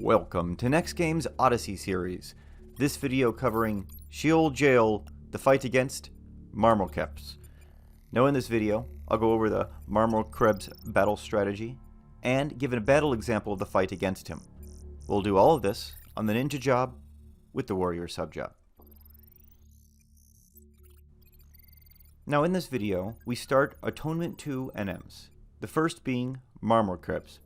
Welcome to NEXTGames Odyssey series. This video covering Sheol Gaol, the fight against Marmorkrebs. Now in this video, I'll go over the Marmorkrebs battle strategy and give a battle example of the fight against him. We'll do all of this on the ninja job with the warrior subjob. Now in this video, we start Atonement 2 NMs, the first being Marmorkrebs.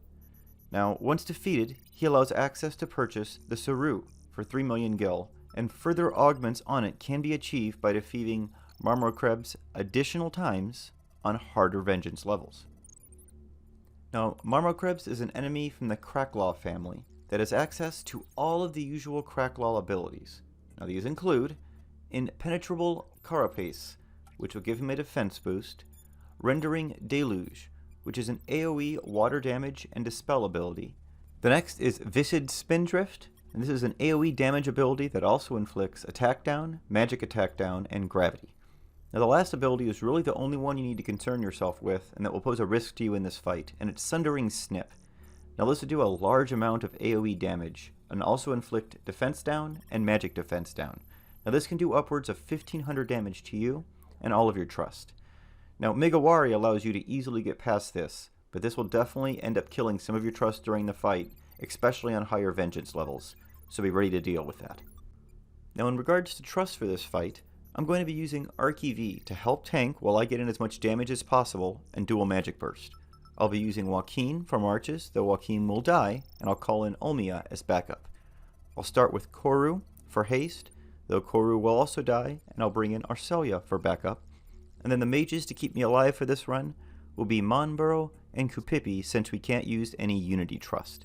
Now, once defeated, he allows access to purchase the Saru for 3 million gil, and further augments on it can be achieved by defeating Marmorkrebs additional times on harder vengeance levels. Now, Marmorkrebs is an enemy from the Kracklaw family that has access to all of the usual Kracklaw abilities. Now, these include Impenetrable Carapace, which will give him a defense boost, Rendering Deluge, which is an AoE water damage and dispel ability. The next is Viscid Spindrift, and this is an AoE damage ability that also inflicts attack down, magic attack down, and gravity. Now the last ability is really the only one you need to concern yourself with, and that will pose a risk to you in this fight, and it's Sundering Snip. Now this will do a large amount of AoE damage, and also inflict defense down and magic defense down. Now this can do upwards of 1500 damage to you and all of your trust. Now, Migawari allows you to easily get past this, but this will definitely end up killing some of your trust during the fight, especially on higher vengeance levels, so be ready to deal with that. Now, in regards to trust for this fight, I'm going to be using Archiv to help tank while I get in as much damage as possible and dual magic burst. I'll be using Joaquin for marches, though Joaquin will die, and I'll call in Omiya as backup. I'll start with Koru for haste, though Koru will also die, and I'll bring in Arcelia for backup. And then the mages to keep me alive for this run will be Monborough and Kupipi, since we can't use any Unity Trust.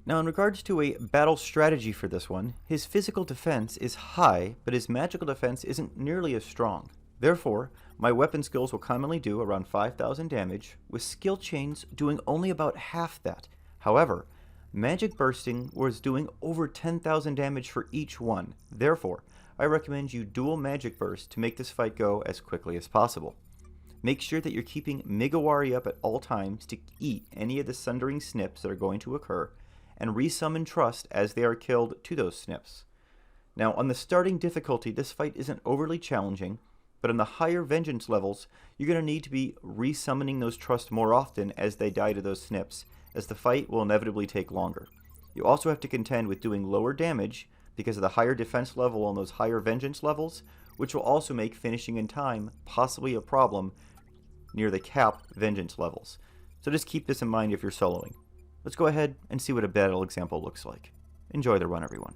Now in regards to a battle strategy for this one, his physical defense is high, but his magical defense isn't nearly as strong. Therefore, my weapon skills will commonly do around 5,000 damage, with skill chains doing only about half that. However, magic bursting was doing over 10,000 damage for each one. Therefore, I recommend you dual magic burst to make this fight go as quickly as possible. Make sure that you're keeping Migawari up at all times to eat any of the Sundering Snips that are going to occur, and resummon trust as they are killed to those snips. Now on the starting difficulty, this fight isn't overly challenging, but on the higher vengeance levels, you're going to need to be resummoning those trust more often as they die to those snips, as the fight will inevitably take longer. You also have to contend with doing lower damage because of the higher defense level on those higher vengeance levels, which will also make finishing in time possibly a problem near the cap vengeance levels. So just keep this in mind if you're soloing. Let's go ahead and see what a battle example looks like. Enjoy the run, everyone.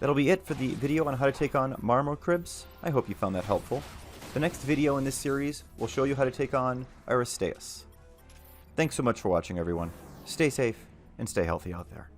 That'll be it for the video on how to take on Marmorkrebs. I hope you found that helpful. The next video in this series will show you how to take on Aristeas. Thanks so much for watching, everyone. Stay safe and stay healthy out there.